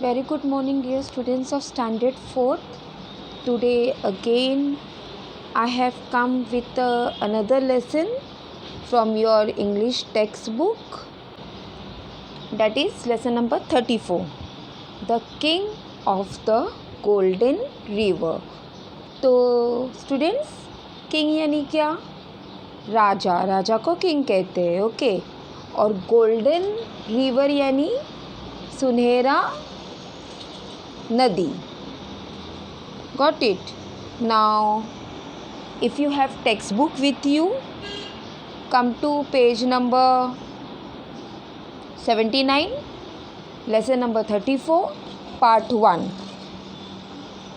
Very good morning, dear students of Standard 4th. Today again I have come with another lesson from your English textbook, that is lesson number 34, The King of the Golden River. तो students, king यानी क्या? राजा को king कहते हैं, okay. और golden river यानी सुनहरा नदी. Got it? Now, if you have textbook with you, come to page number 79, lesson number 34, part 1.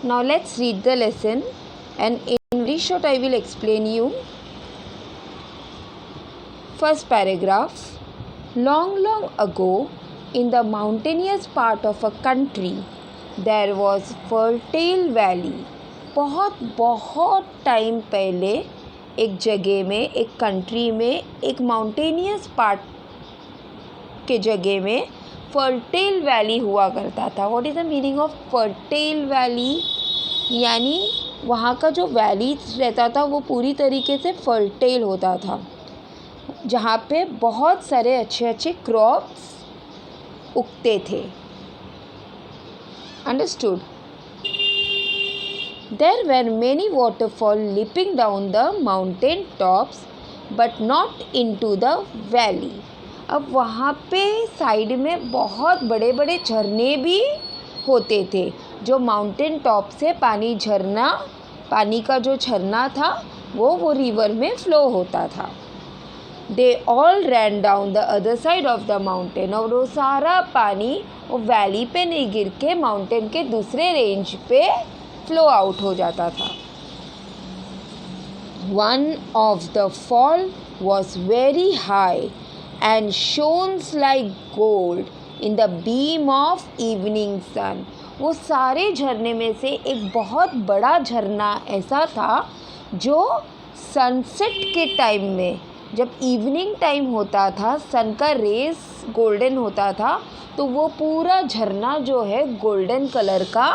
Now let's read the lesson, and in very short I will explain you. First paragraph. Long ago, in the mountainous part of a country, there was fertile valley. बहुत time पहले एक जगह में, एक country में, एक mountainous part के जगह में फर्टाइल वैली हुआ करता था. What is the meaning of fertile valley? यानी वहाँ का जो वैली रहता था वो पूरी तरीके से फर्टाइल होता था, जहाँ पे बहुत सारे अच्छे क्रॉप्स उगते थे. Understood? There were many waterfalls leaping down the mountain tops, but not into the valley. अब वहाँ पे साइड में बहुत बड़े बड़े झरने भी होते थे, जो माउंटेन टॉप से पानी का जो झरना था वो रिवर में फ्लो होता था. They all ran down the other side of the mountain. और वो सारा पानी वो वैली पे नहीं गिर के माउंटेन के दूसरे रेंज पे फ्लो आउट हो जाता था. One of the fall was very high and shone like gold in the beam of evening sun. वो सारे झरने में से एक बहुत बड़ा झरना ऐसा था जो सनसेट के टाइम में, जब इवनिंग टाइम होता था, सन का रेस गोल्डन होता था, तो वो पूरा झरना जो है गोल्डन कलर का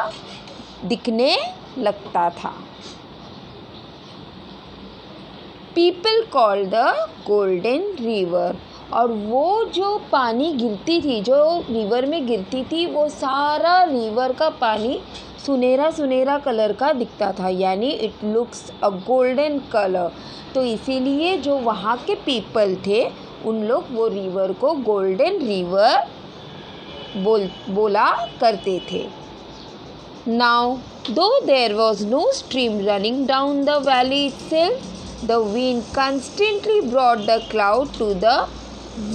दिखने लगता था. People call the golden river. और वो जो पानी गिरती थी, जो रिवर में गिरती थी, वो सारा रिवर का पानी सुनहरा कलर का दिखता था, यानी it looks a golden colour. तो इसीलिए जो वहाँ के पीपल थे उन लोग वो रिवर को गोल्डन रिवर बोला करते थे. Now, though there was no stream running down the valley itself, the wind constantly brought the cloud to the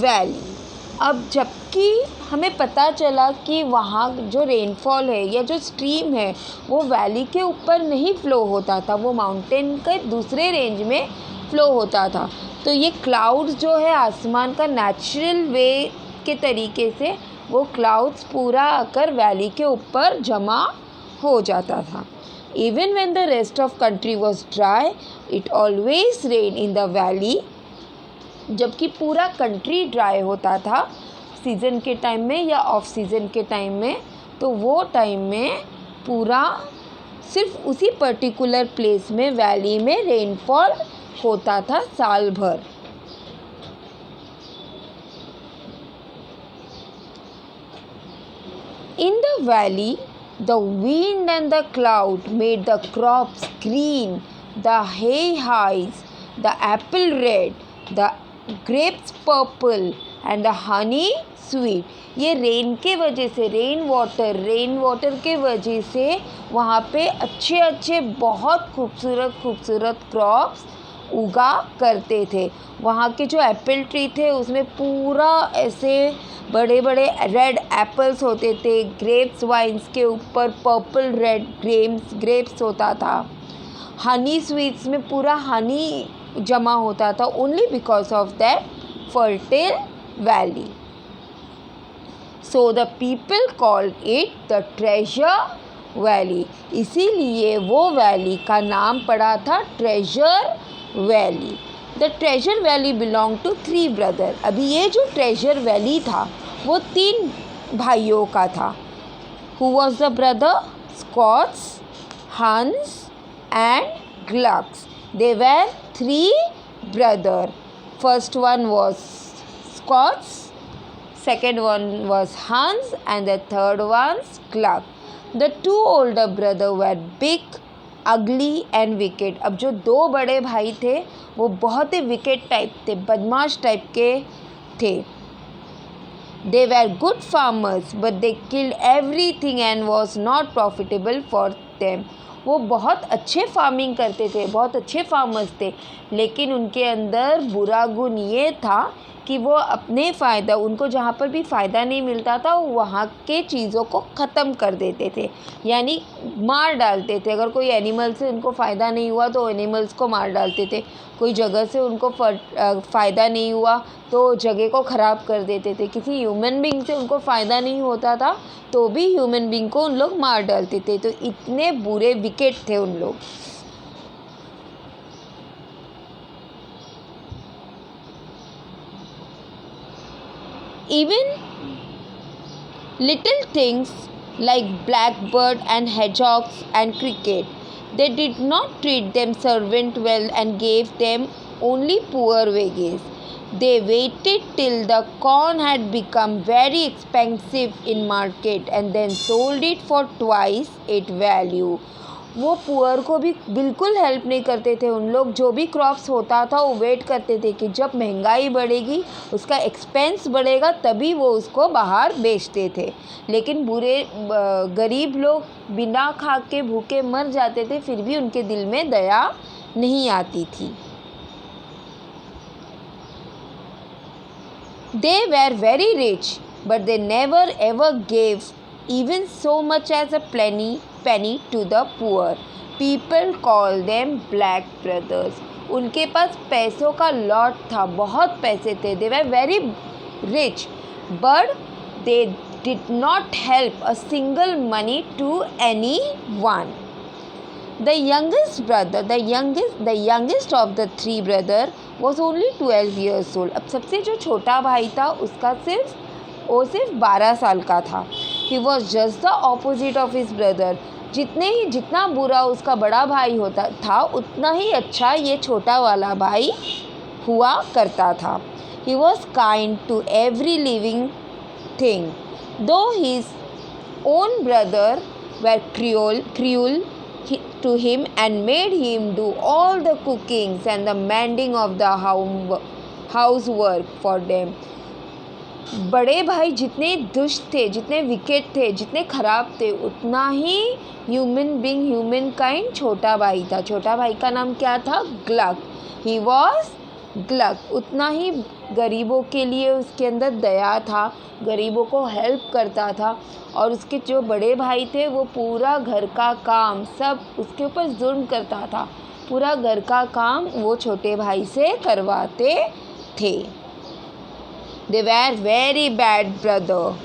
valley. अब जबकि हमें पता चला कि वहाँ जो रेनफॉल है या जो स्ट्रीम है वो वैली के ऊपर नहीं फ़्लो होता था, वो माउंटेन के दूसरे रेंज में फ़्लो होता था. तो ये क्लाउड्स जो है आसमान का नेचुरल वे के तरीके से वो क्लाउड्स पूरा आकर वैली के ऊपर जमा हो जाता था. Even when the rest of country was dry, it always rained in the valley. जबकि पूरा कंट्री ड्राई होता था सीज़न के टाइम में या ऑफ सीज़न के टाइम में, तो वो टाइम में पूरा सिर्फ उसी पर्टिकुलर प्लेस में वैली में रेनफॉल होता था साल भर. In the valley, the wind and the cloud made the crops green, the hay highs, the apple red, the grapes purple and the honey sweet. ये रेन के वजह से, रेन वाटर के वजह से वहाँ पे अच्छे बहुत खूबसूरत क्रॉप्स उगा करते थे. वहाँ के जो एप्पल ट्री थे उसमें पूरा ऐसे बड़े रेड एप्पल्स होते थे. ग्रेप्स वाइन्स के ऊपर पर्पल रेड ग्रेप्स होता था. हनी स्वीट्स में पूरा हनी जमा होता था, only because of that fertile valley. So the people called it the treasure valley. इसीलिए वो वैली का नाम पड़ा था treasure valley. The treasure valley belong to 3 brother. अभी ये जो ट्रेजर वैली था वो 3 भाइयों का था. Who was the brother? Scots, Hans and Glux. They were 3 brothers. First one was Scots, second one was Hans and the third one Glux. The 2 older brothers were big, ugly and wicked. अब जो 2 बड़े भाई थे वो बहुत ही wicket type थे, बदमाश type के थे. They were good farmers but they killed everything and was not profitable for them. वो बहुत अच्छे फार्मिंग करते थे, बहुत अच्छे फार्मर्स थे, लेकिन उनके अंदर बुरा गुण ये था कि वो अपने फ़ायदा, उनको जहाँ पर भी फ़ायदा नहीं मिलता था वहाँ के चीज़ों को ख़त्म कर देते थे, यानी मार डालते थे. अगर कोई एनिमल से उनको फ़ायदा नहीं हुआ तो एनिमल्स को मार डालते थे. कोई जगह से उनको फ़ायदा नहीं हुआ तो जगह को ख़राब कर देते थे. किसी ह्यूमन बीइंग से उनको फ़ायदा नहीं होता था तो भी ह्यूमन बीइंग को उन लोग मार डालते थे. तो इतने बुरे विकेट थे उन लोग. Even little things like blackbird and hedgehogs and cricket, they did not treat them servant well and gave them only poor wages. They waited till the corn had become very expensive in market and then sold it for twice its value. वो poor को भी बिल्कुल help नहीं करते थे. उन लोग जो भी क्रॉप्स होता था वो वेट करते थे कि जब महंगाई बढ़ेगी, उसका एक्सपेंस बढ़ेगा, तभी वो उसको बाहर बेचते थे. लेकिन गरीब लोग बिना खा के भूखे मर जाते थे, फिर भी उनके दिल में दया नहीं आती थी. They were very rich but they never ever gave even so much as a penny to the poor. People call them black brothers. उनके पास पैसों का लॉट था, बहुत पैसे थे. They were very rich but they did not help a single money to anyone. The youngest brother, the youngest of the 3 brothers was only 12 years old. अब सबसे जो छोटा भाई था उसका सिर्फ 12 साल का था. He was just the opposite of his brother. जितना बुरा उसका बड़ा भाई होता था उतना ही अच्छा ये छोटा वाला भाई हुआ करता था. He was kind to every living thing, though his own brother were cruel to him and made him do all the cookings and the mending of the housework for them. बड़े भाई जितने दुष्ट थे, जितने विकेट थे, जितने ख़राब थे, उतना ही ह्यूमन काइंड छोटा भाई था. छोटा भाई का नाम क्या था? ग्लक. He was Gluck. उतना ही गरीबों के लिए उसके अंदर दया था, गरीबों को हेल्प करता था. और उसके जो बड़े भाई थे वो पूरा घर का काम सब उसके ऊपर जुल्म करता था. पूरा घर का काम वो छोटे भाई से करवाते थे. They were very bad brothers.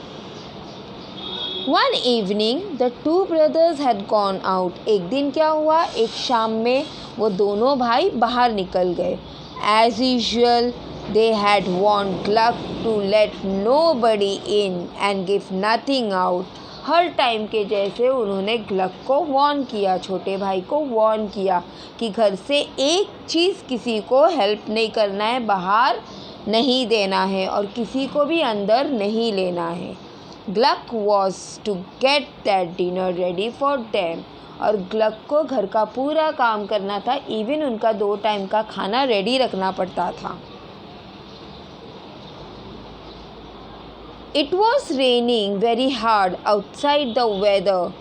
One evening, the 2 brothers had gone out. एक दिन क्या हुआ? एक शाम में वो दोनों भाई बाहर निकल गए. As usual, they had warned Gluck to let nobody in and give nothing out. Her time के जैसे उन्होंने ग्लक को वॉर्न किया, छोटे भाई को वॉर्न किया कि घर से एक चीज़ किसी को हेल्प नहीं करना है, बाहर नहीं देना है और किसी को भी अंदर नहीं लेना है. Gluck was to get that dinner ready for them. और ग्लक को घर का पूरा काम करना था, इवन उनका 2 टाइम का खाना रेडी रखना पड़ता था. It was raining very hard outside. The weather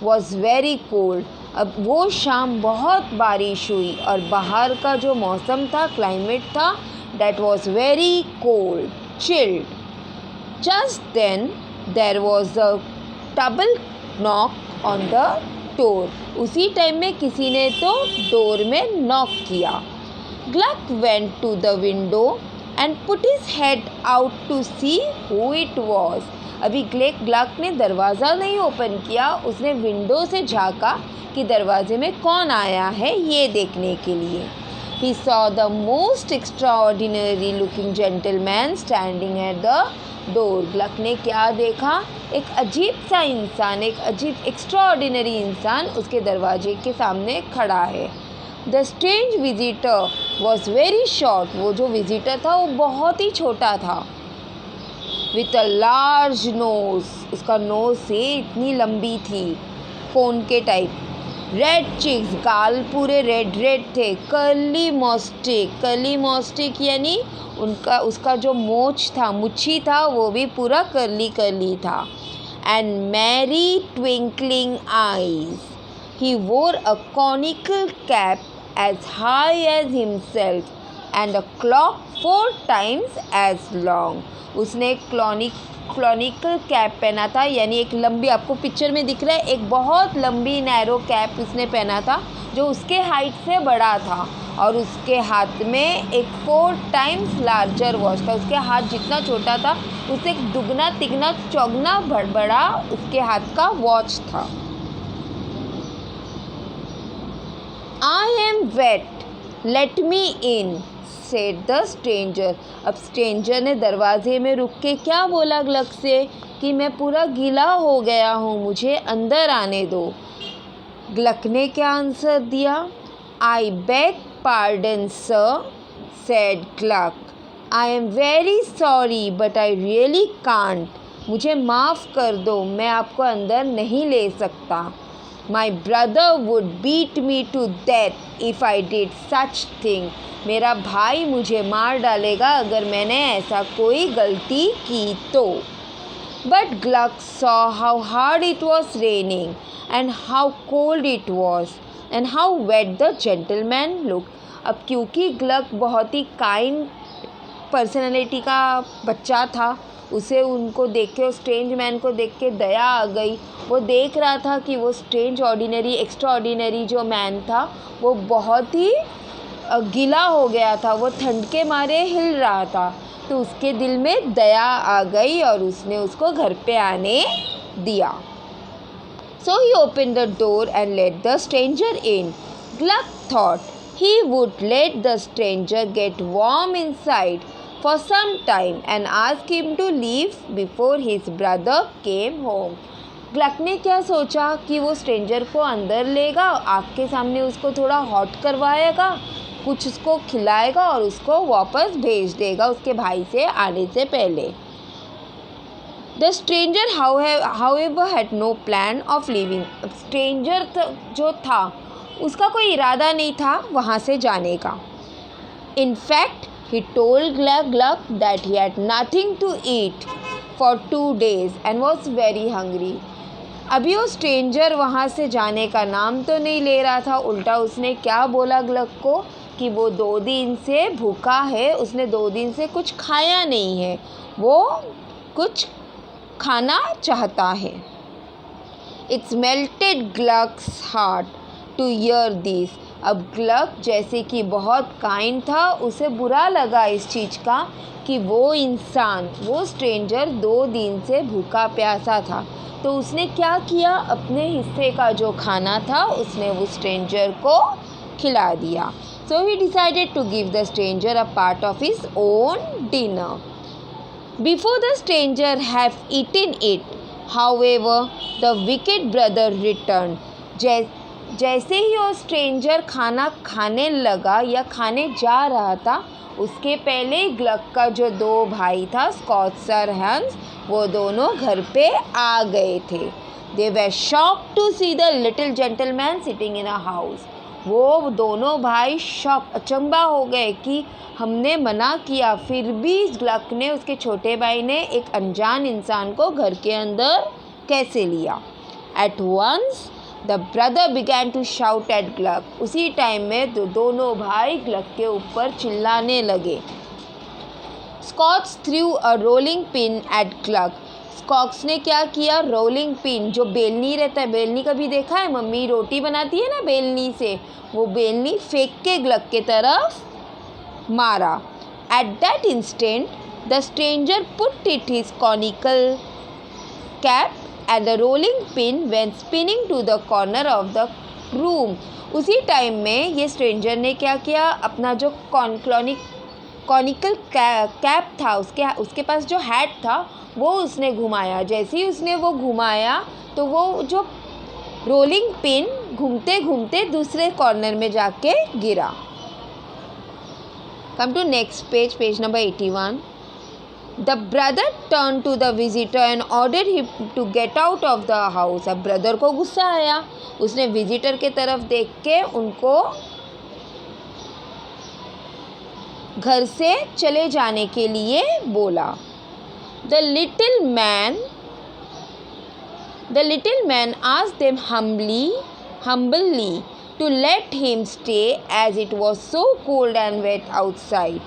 was very cold. अब वो शाम बहुत बारिश हुई और बाहर का जो मौसम था, क्लाइमेट था, that was very cold, chilled. Just then there was a double knock on the door. उसी टाइम में किसी ने तो डोर में नॉक किया. Gluck went to the window and put his head out to see who it was. अभी Glück ने दरवाज़ा नहीं ओपन किया, उसने विंडो से झाँका कि दरवाजे में कौन आया है ये देखने के लिए. He saw the most extraordinary looking gentleman standing at the door. Gluck ने क्या देखा? एक अजीब सा इंसान, एक अजीब एक्स्ट्राऑर्डिनरी इंसान उसके दरवाजे के सामने खड़ा है. The strange visitor was very short. वो जो विजिटर था वो बहुत ही छोटा था. With a large nose. उसका नोज से इतनी लंबी थी, कोन के टाइप. रेड चिक्स, गाल पूरे रेड रेड थे. कर्ली मॉस्टिक यानी उसका जो मोछ था, मुच्छी था, वो भी पूरा कर्ली था. And merry twinkling eyes. He wore a conical cap as high as himself and a clock 4 times as long. उसने एक क्लॉनिकल कैप पहना था, यानी एक लंबी, आपको पिक्चर में दिख रहा है, एक बहुत लंबी नैरो कैप उसने पहना था जो उसके हाइट से बड़ा था. और उसके हाथ में एक 4 टाइम्स लार्जर वॉच था. उसके हाथ जितना छोटा था उससे दुगना तिगना चौगना बड़ा उसके हाथ का वॉच था. I am wet, let me in, said the stranger. अब स्ट्रेंजर ने दरवाजे में रुक के क्या बोला ग्लक से कि मैं पूरा गीला हो गया हूँ, मुझे अंदर आने दो. ग्लक ने क्या आंसर दिया? I beg pardon sir, said Gluck. I am very sorry but I really can't. मुझे माफ़ कर दो, मैं आपको अंदर नहीं ले सकता. My brother would beat me to death if I did such thing. मेरा भाई मुझे मार डालेगा अगर मैंने ऐसा कोई गलती की तो. But Gluck saw how hard it was raining and how cold it was and how wet the gentleman looked. अब क्योंकि ग्लक बहुत ही काइंड पर्सनैलिटी का बच्चा था, उसे उनको देख के, स्ट्रेंज मैन को देख के दया आ गई. वो देख रहा था कि वो स्ट्रेंज ऑर्डिनरी एक्स्ट्राऑर्डिनरी जो मैन था वो बहुत ही गीला हो गया था, वो ठंड के मारे हिल रहा था. तो उसके दिल में दया आ गई और उसने उसको घर पे आने दिया. So he opened the door and let the stranger in. Gluck thought he would let the stranger get warm inside for some time and ask him to leave before his brother came home. Gluck ने क्या सोचा कि वो stranger को अंदर लेगा, आग के सामने उसको थोड़ा हॉट करवाएगा, कुछ उसको खिलाएगा और उसको वापस भेज देगा उसके भाई से आने से पहले. The stranger however had no plan of leaving. Stranger जो था उसका कोई इरादा नहीं था वहाँ से जाने का. In fact, he told Gluck that he had nothing to eat for 2 days and was very hungry. अभी वो स्ट्रेंजर वहाँ से जाने का नाम तो नहीं ले रहा था, उल्टा उसने क्या बोला ग्लक को कि वो 2 दिन से भूखा है, उसने 2 दिन से कुछ खाया नहीं है, वो कुछ खाना चाहता है. It's melted Gluck's heart to hear this. अब ग्लक जैसे कि बहुत काइंड था, उसे बुरा लगा इस चीज़ का कि वो इंसान, वो स्ट्रेंजर 2 दिन से भूखा प्यासा था. तो उसने क्या किया, अपने हिस्से का जो खाना था उसने वो स्ट्रेंजर को खिला दिया. So he decided to give the stranger a part of his own dinner. Before the stranger had eaten it, however, the wicked brother returned. जैसे ही वो स्ट्रेंजर खाना खाने लगा या खाने जा रहा था, उसके पहले ग्लक का जो 2 भाई था, स्कॉट्स और हंस, वो दोनों घर पे आ गए थे. They were shocked to see the little gentleman sitting in a house. वो दोनों भाई अचंबा हो गए कि हमने मना किया, फिर भी ग्लक ने, उसके छोटे भाई ने एक अनजान इंसान को घर के अंदर कैसे लिया. At once the brother began to shout at Gluck. उसी टाइम में दोनों भाई ग्लक के ऊपर चिल्लाने लगे. Scots threw a rolling pin at Gluck. स्कॉक्स ने क्या किया, रोलिंग पिन, जो बेलनी रहता है, बेलनी कभी देखा है, मम्मी रोटी बनाती है ना बेलनी से, वो बेलनी फेंक के ग्लक के तरफ मारा. At that instant, the stranger put it his conical cap and the rolling pin went spinning to the corner of the room. उसी टाइम में ये स्ट्रेंजर ने क्या किया, अपना जो कॉनिकल कैप था, उसके पास जो हैट था वो उसने घुमाया। जैसे ही उसने वो घुमाया तो वो जो रोलिंग पिन घूमते घूमते दूसरे कॉर्नर में जाके गिरा। Come to next page, page number 81। The brother turned to the visitor and ordered him to get out of the house. अब ब्रदर को गुस्सा आया, उसने विजिटर के तरफ देख के उनको घर से चले जाने के लिए बोला। The little man asked them humbly to let him stay as it was so cold and wet outside.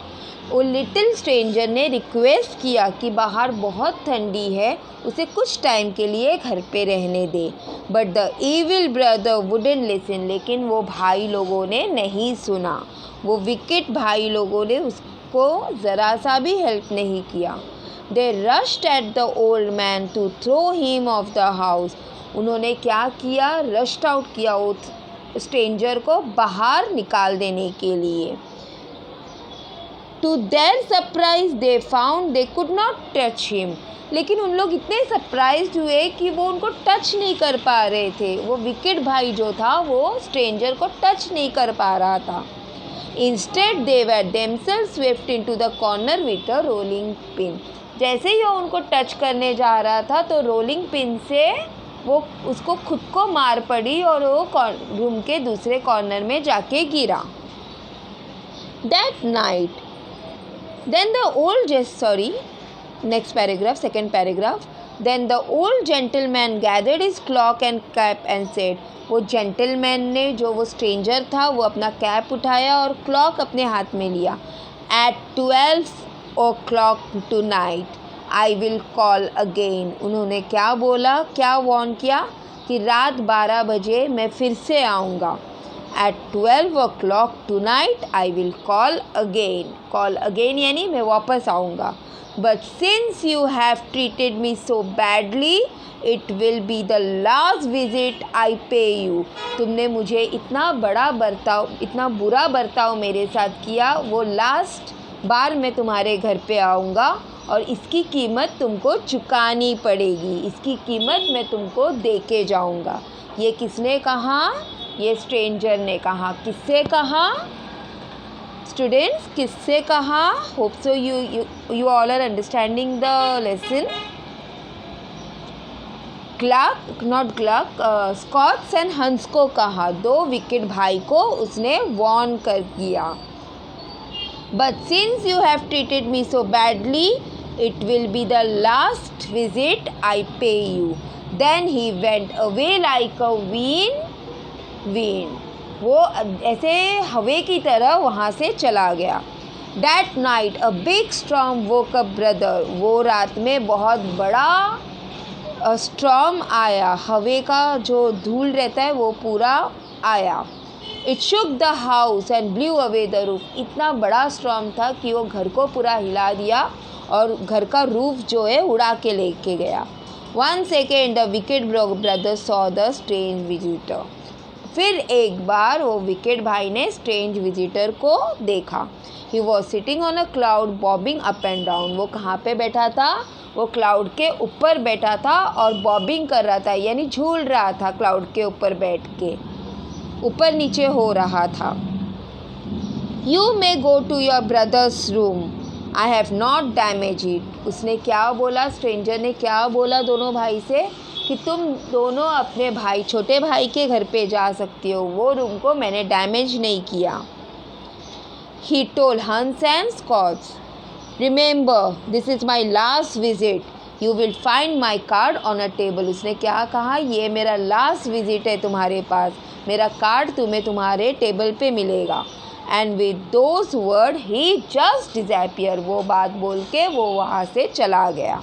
वो लिटिल स्ट्रेंजर ने रिक्वेस्ट किया कि बाहर बहुत ठंडी है, उसे कुछ टाइम के लिए घर पे रहने दे। But the evil brother wouldn't listen, लेकिन वो भाई लोगों ने नहीं सुना। वो विकेट भाई लोगों ने उसको ज़रा सा भी हेल्प नहीं किया। They rushed at the old man to throw him off the house. उन्होंने क्या किया? रश्ड आउट किया वो स्ट्रेंजर को बाहर निकाल देने के लिए। To their surprise they found they could not touch him. लेकिन उन लोग इतने सरप्राइज्ड हुए कि वो उनको टच नहीं कर पा रहे थे। वो विकेट भाई जो था वो स्ट्रेंजर को टच नहीं कर पा रहा था। Instead they were themselves swept into the corner with a rolling pin. जैसे ही वो उनको टच करने जा रहा था तो रोलिंग पिन से वो उसको खुद को मार पड़ी और वो रूम के दूसरे कॉर्नर में जाके गिरा। That night Then the second paragraph. Then the old gentleman gathered his cloak and cap and said, वो जेंटलमैन ने जो वो स्ट्रेंजर था वो अपना कैप उठाया और क्लॉक अपने हाथ में लिया। At 12 o'clock tonight I will call again. उन्होंने क्या बोला, क्या वॉर्न किया कि रात 12 बजे मैं फिर से आऊँगा। At 12 o'clock tonight I will call again. Call again यानी मैं वापस आऊँगा। But since you have treated me so badly, it will be the last visit I pay you. तुमने मुझे इतना बुरा बर्ताव मेरे साथ किया, वो लास्ट बार मैं तुम्हारे घर पे आऊँगा और इसकी कीमत तुमको चुकानी पड़ेगी। इसकी कीमत मैं तुमको दे के जाऊँगा। ये किसने कहा? ये स्ट्रेंजर ने कहा। किससे कहा? स्टूडेंट्स, किससे कहा? Hope so you all are understanding the lesson. Schwartz and Hans को कहा। दो विकेट भाई को उसने वॉर्न कर दिया। But since you have treated me so badly, it will be the last visit I pay you. Then he went away like a wind. वो ऐसे हवे की तरह वहाँ से चला गया। That night a big storm woke up brother. वो रात में बहुत बड़ा स्टॉर्म आया। हवे का जो धूल रहता है वो पूरा आया। It shook the house and blew away the roof. इतना बड़ा स्टॉर्म था कि वो घर को पूरा हिला दिया और घर का रूफ जो है उड़ा के लेके गया। Once again the wicked brother saw the strange visitor. फिर एक बार वो विकेट भाई ने स्ट्रेंज विजिटर को देखा। He was sitting on a cloud bobbing up and down. वो कहाँ पे बैठा था? वो क्लाउड के ऊपर बैठा था और बॉबिंग कर रहा था, यानी झूल रहा था क्लाउड के ऊपर बैठ के, ऊपर नीचे हो रहा था। You may go to your brother's room. I have not damaged it. उसने क्या बोला? स्ट्रेंजर ने क्या बोला दोनों भाई से कि तुम दोनों अपने भाई, छोटे भाई के घर पे जा सकती हो, वो रूम को मैंने डैमेज नहीं किया। He told Hans and Scotts, Remember, this is my last visit. You will find my card on a table. उसने क्या कहा? ये मेरा लास्ट विजिट है तुम्हारे पास, मेरा कार्ड तुम्हें तुम्हारे टेबल पे मिलेगा। And with those words he just disappeared. वो बात बोल के वो वहाँ से चला गया।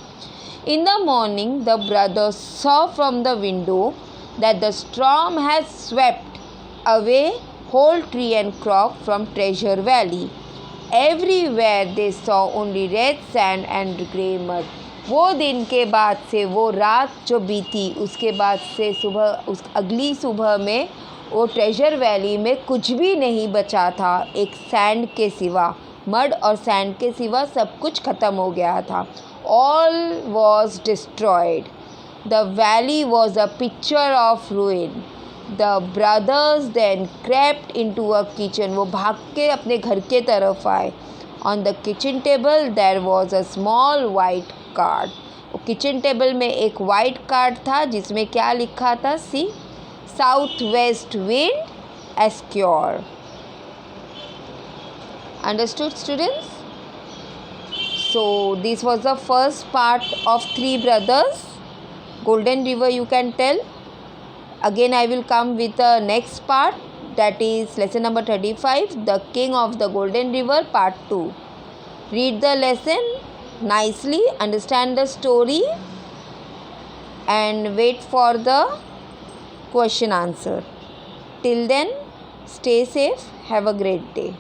In the morning, the brothers saw from the window that the storm had swept away whole tree and crop from Treasure Valley. Everywhere they saw only red sand and grey mud. वो दिन के बाद से, वो रात जो बीती उसके बाद से उस अगली सुबह में वो ट्रेजर वैली में कुछ भी नहीं बचा था एक सैंड के सिवा, मड और सैंड के सिवा सब कुछ ख़त्म हो गया था. All was destroyed. The valley was a picture of ruin. The brothers then crept into a kitchen. वो भाग के अपने घर के तरफ आए. On the kitchen table there was a small white card. Kitchen table में एक वाइट कार्ड था जिसमें क्या लिखा था? Sea south west wind azure. Understood, students? So this was the first part of Three Brothers. Golden River, you can tell. Again I will come with the next part, that is lesson number 35, The King of the Golden River, part 2. Read the lesson nicely, understand the story and wait for the question answer. Till then, stay safe. Have a great day.